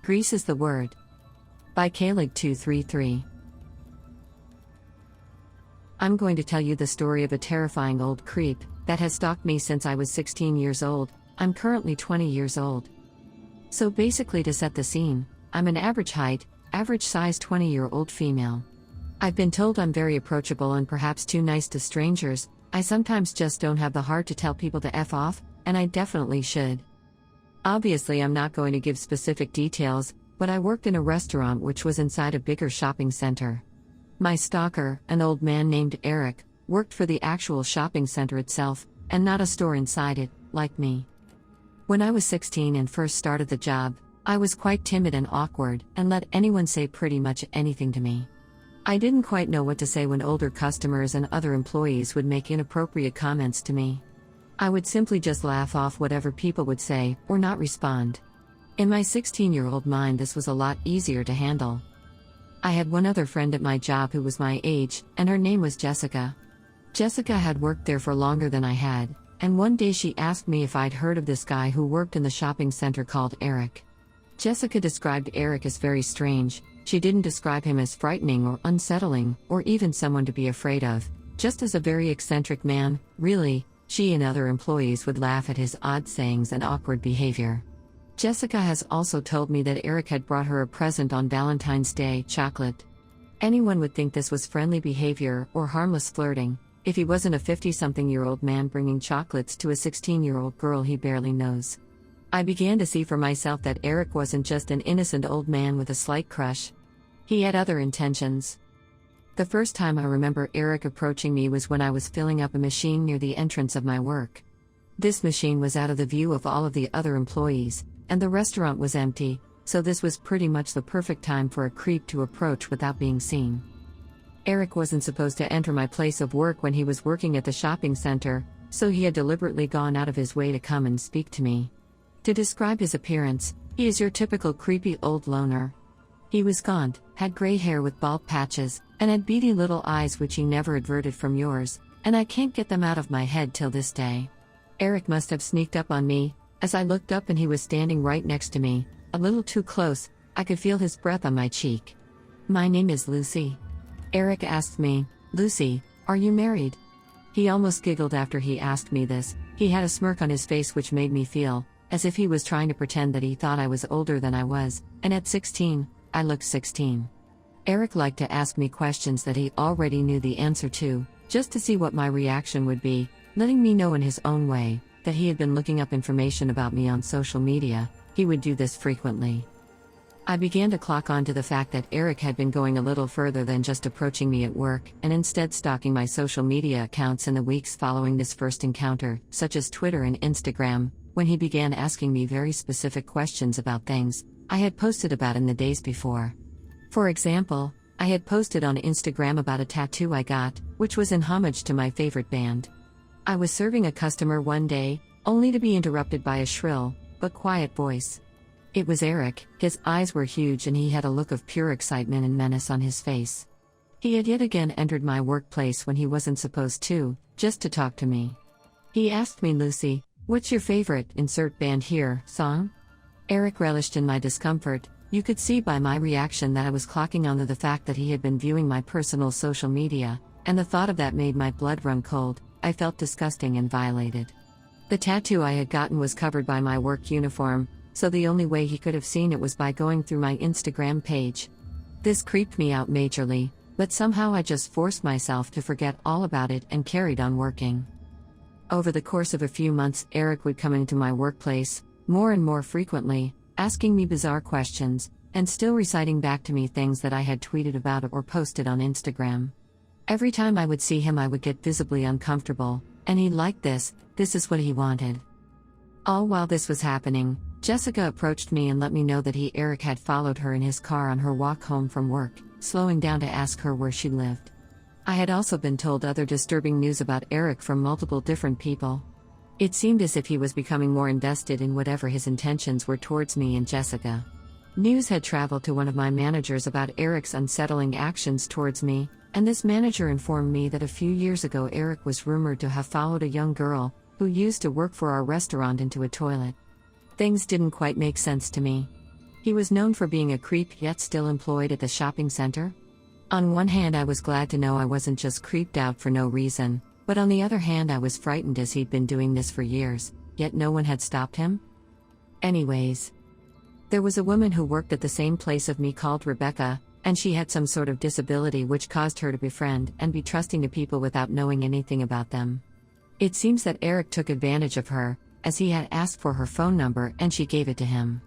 Grease is the Word. By Kalig233. I'm going to tell you the story of a terrifying old creep that has stalked me since I was 16 years old. I'm currently 20 years old. So basically, to set the scene, I'm an average height, average size 20-year-old female. I've been told I'm very approachable and perhaps too nice to strangers. I sometimes just don't have the heart to tell people to F off, and I definitely should. Obviously, I'm not going to give specific details, but I worked in a restaurant which was inside a bigger shopping center. My stalker, an old man named Eric, worked for the actual shopping center itself, and not a store inside it, like me. When I was 16 and first started the job, I was quite timid and awkward, and let anyone say pretty much anything to me. I didn't quite know what to say when older customers and other employees would make inappropriate comments to me. I would simply just laugh off whatever people would say, or not respond. In my 16-year-old mind, this was a lot easier to handle. I had one other friend at my job who was my age, and her name was Jessica. Jessica had worked there for longer than I had, and one day she asked me if I'd heard of this guy who worked in the shopping center called Eric. Jessica described Eric as very strange. She didn't describe him as frightening or unsettling, or even someone to be afraid of, just as a very eccentric man. Really, she and other employees would laugh at his odd sayings and awkward behavior. Jessica has also told me that Eric had brought her a present on Valentine's Day: chocolate. Anyone would think this was friendly behavior or harmless flirting, if he wasn't a 50-something-year-old man bringing chocolates to a 16-year-old girl he barely knows. I began to see for myself that Eric wasn't just an innocent old man with a slight crush. He had other intentions. The first time I remember Eric approaching me was when I was filling up a machine near the entrance of my work. This machine was out of the view of all of the other employees, and the restaurant was empty, so this was pretty much the perfect time for a creep to approach without being seen. Eric wasn't supposed to enter my place of work when he was working at the shopping center, so he had deliberately gone out of his way to come and speak to me. To describe his appearance, he is your typical creepy old loner. He was gaunt, had gray hair with bald patches, and had beady little eyes which he never averted from yours, and I can't get them out of my head till this day. Eric must have sneaked up on me, as I looked up and he was standing right next to me, a little too close. I could feel his breath on my cheek. "My name is Lucy." Eric asked me, "Lucy, are you married?" He almost giggled after he asked me this. He had a smirk on his face which made me feel as if he was trying to pretend that he thought I was older than I was, and at 16, I looked 16. Eric liked to ask me questions that he already knew the answer to, just to see what my reaction would be, letting me know in his own way that he had been looking up information about me on social media. He would do this frequently. I began to clock on to the fact that Eric had been going a little further than just approaching me at work, and instead stalking my social media accounts in the weeks following this first encounter, such as Twitter and Instagram, when he began asking me very specific questions about things I had posted about in the days before. For example, I had posted on Instagram about a tattoo I got, which was in homage to my favorite band. I was serving a customer one day, only to be interrupted by a shrill, but quiet voice. It was Eric. His eyes were huge and he had a look of pure excitement and menace on his face. He had yet again entered my workplace when he wasn't supposed to, just to talk to me. He asked me, "Lucy, what's your favorite insert band here song?" Eric relished in my discomfort. You could see by my reaction that I was clocking on to the fact that he had been viewing my personal social media, and the thought of that made my blood run cold. I felt disgusting and violated. The tattoo I had gotten was covered by my work uniform, so the only way he could have seen it was by going through my Instagram page. This creeped me out majorly, but somehow I just forced myself to forget all about it and carried on working. Over the course of a few months, Eric would come into my workplace, more and more frequently, asking me bizarre questions, and still reciting back to me things that I had tweeted about or posted on Instagram. Every time I would see him I would get visibly uncomfortable, and he liked this. This is what he wanted. All while this was happening, Jessica approached me and let me know that Eric had followed her in his car on her walk home from work, slowing down to ask her where she lived. I had also been told other disturbing news about Eric from multiple different people. It seemed as if he was becoming more invested in whatever his intentions were towards me and Jessica. News had traveled to one of my managers about Eric's unsettling actions towards me, and this manager informed me that a few years ago Eric was rumored to have followed a young girl who used to work for our restaurant into a toilet. Things didn't quite make sense to me. He was known for being a creep yet still employed at the shopping center. On one hand, I was glad to know I wasn't just creeped out for no reason, but on the other hand, I was frightened as he'd been doing this for years, yet no one had stopped him. Anyways, there was a woman who worked at the same place of me called Rebecca, and she had some sort of disability which caused her to befriend and be trusting to people without knowing anything about them. It seems that Eric took advantage of her, as he had asked for her phone number and she gave it to him.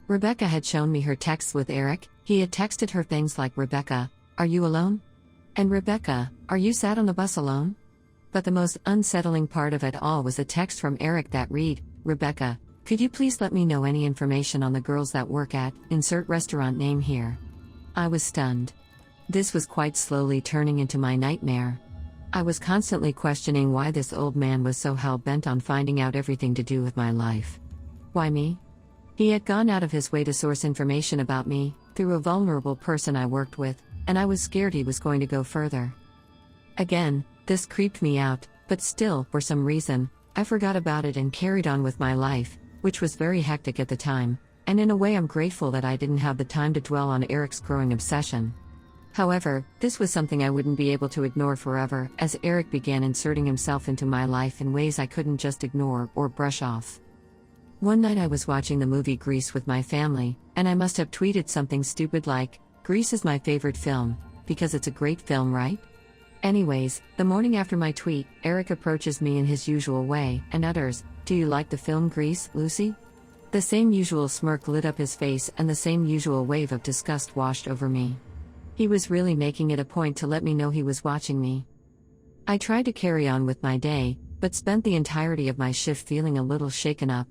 Rebecca had shown me her texts with Eric. He had texted her things like, "Rebecca, are you alone?" and "Rebecca, are you sat on the bus alone?" But the most unsettling part of it all was a text from Eric that read, "Rebecca, could you please let me know any information on the girls that work at, insert restaurant name here." I was stunned. This was quite slowly turning into my nightmare. I was constantly questioning why this old man was so hell-bent on finding out everything to do with my life. Why me? He had gone out of his way to source information about me, through a vulnerable person I worked with, and I was scared he was going to go further. Again, this creeped me out, but still, for some reason, I forgot about it and carried on with my life, which was very hectic at the time, and in a way I'm grateful that I didn't have the time to dwell on Eric's growing obsession. However, this was something I wouldn't be able to ignore forever, as Eric began inserting himself into my life in ways I couldn't just ignore or brush off. One night I was watching the movie Grease with my family, and I must have tweeted something stupid like, "Grease is my favorite film, because it's a great film, right?" Anyways, the morning after my tweet, Eric approaches me in his usual way and utters, "Do you like the film Grease, Lucy?" The same usual smirk lit up his face and the same usual wave of disgust washed over me. He was really making it a point to let me know he was watching me. I tried to carry on with my day, but spent the entirety of my shift feeling a little shaken up.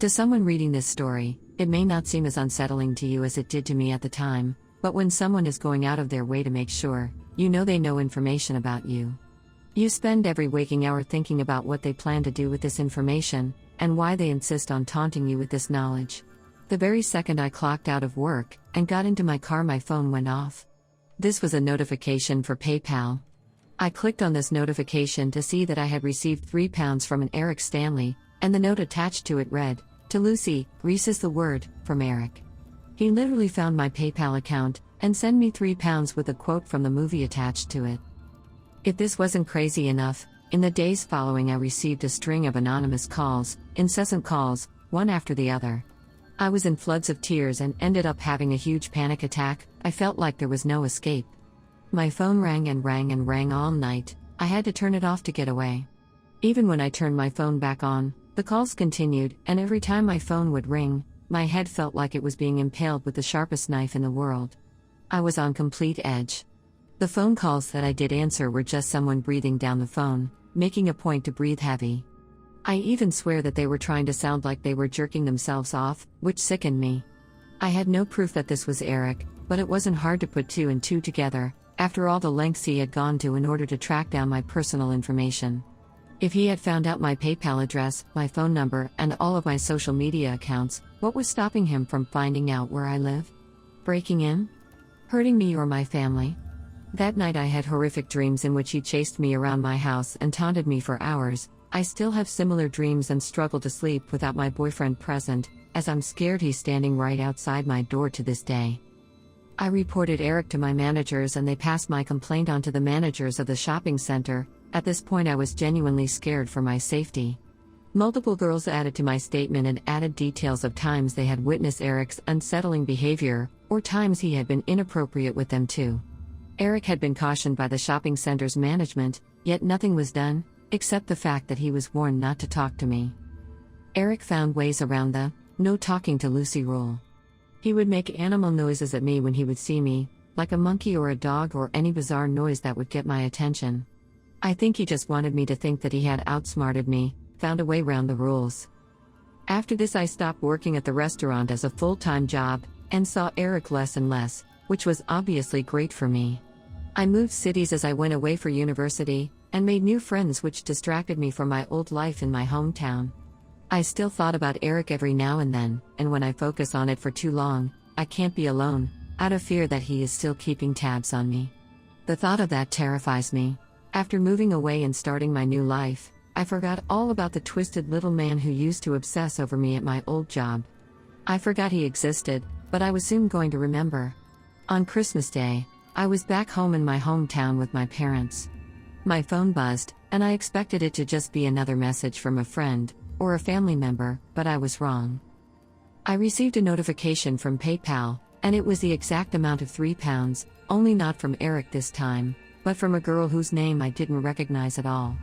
To someone reading this story, it may not seem as unsettling to you as it did to me at the time, but when someone is going out of their way to make sure, you know they know information about you. You spend every waking hour thinking about what they plan to do with this information, and why they insist on taunting you with this knowledge. The very second I clocked out of work and got into my car, my phone went off. This was a notification for PayPal. I clicked on this notification to see that I had received £3 from an Eric Stanley, and the note attached to it read, "To Lucy, Grease is the word, from Eric." He literally found my PayPal account and sent me £3 with a quote from the movie attached to it. If this wasn't crazy enough, in the days following I received a string of anonymous calls, incessant calls, one after the other. I was in floods of tears and ended up having a huge panic attack. I felt like there was no escape. My phone rang and rang and rang all night. I had to turn it off to get away. Even when I turned my phone back on, the calls continued, and every time my phone would ring, my head felt like it was being impaled with the sharpest knife in the world. I was on complete edge. The phone calls that I did answer were just someone breathing down the phone, making a point to breathe heavy. I even swear that they were trying to sound like they were jerking themselves off, which sickened me. I had no proof that this was Eric, but it wasn't hard to put two and two together, after all the lengths he had gone to in order to track down my personal information. If he had found out my PayPal address, my phone number, and all of my social media accounts, what was stopping him from finding out where I live? Breaking in? Hurting me or my family? That night I had horrific dreams in which he chased me around my house and taunted me for hours. I still have similar dreams and struggle to sleep without my boyfriend present, as I'm scared he's standing right outside my door to this day. I reported Eric to my managers and they passed my complaint on to the managers of the shopping center. At this point I was genuinely scared for my safety. Multiple girls added to my statement and added details of times they had witnessed Eric's unsettling behavior, or times he had been inappropriate with them too. Eric had been cautioned by the shopping center's management, yet nothing was done, except the fact that he was warned not to talk to me. Eric found ways around the "no talking to Lucy" rule. He would make animal noises at me when he would see me, like a monkey or a dog or any bizarre noise that would get my attention. I think he just wanted me to think that he had outsmarted me, found a way round the rules. After this I stopped working at the restaurant as a full-time job, and saw Eric less and less, which was obviously great for me. I moved cities as I went away for university, and made new friends which distracted me from my old life in my hometown. I still thought about Eric every now and then, and when I focus on it for too long, I can't be alone, out of fear that he is still keeping tabs on me. The thought of that terrifies me. After moving away and starting my new life, I forgot all about the twisted little man who used to obsess over me at my old job. I forgot he existed, but I was soon going to remember. On Christmas Day, I was back home in my hometown with my parents. My phone buzzed, and I expected it to just be another message from a friend or a family member, but I was wrong. I received a notification from PayPal, and it was the exact amount of £3, only not from Eric this time, but from a girl whose name I didn't recognize at all.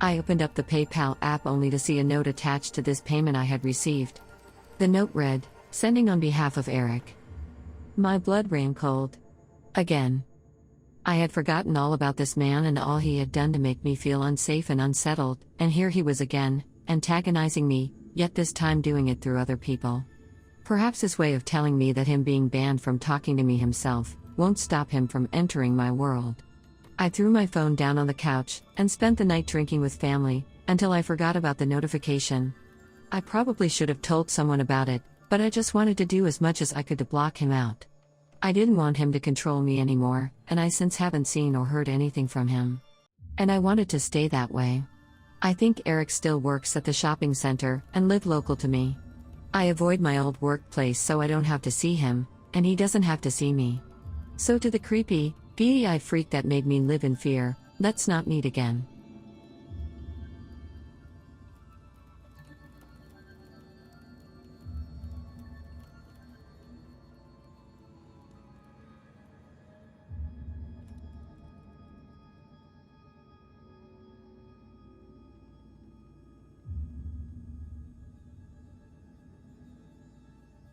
I opened up the PayPal app only to see a note attached to this payment I had received. The note read, "Sending on behalf of Eric." My blood ran cold. Again. I had forgotten all about this man and all he had done to make me feel unsafe and unsettled, and here he was again, antagonizing me, yet this time doing it through other people. Perhaps his way of telling me that him being banned from talking to me himself won't stop him from entering my world. I threw my phone down on the couch and spent the night drinking with family until I forgot about the notification. I probably should have told someone about it, but I just wanted to do as much as I could to block him out. I didn't want him to control me anymore, and I since haven't seen or heard anything from him. And I wanted to stay that way. I think Eric still works at the shopping center and live local to me. I avoid my old workplace so I don't have to see him, and he doesn't have to see me. So to the creepy, beady-eyed freak that made me live in fear, let's not meet again.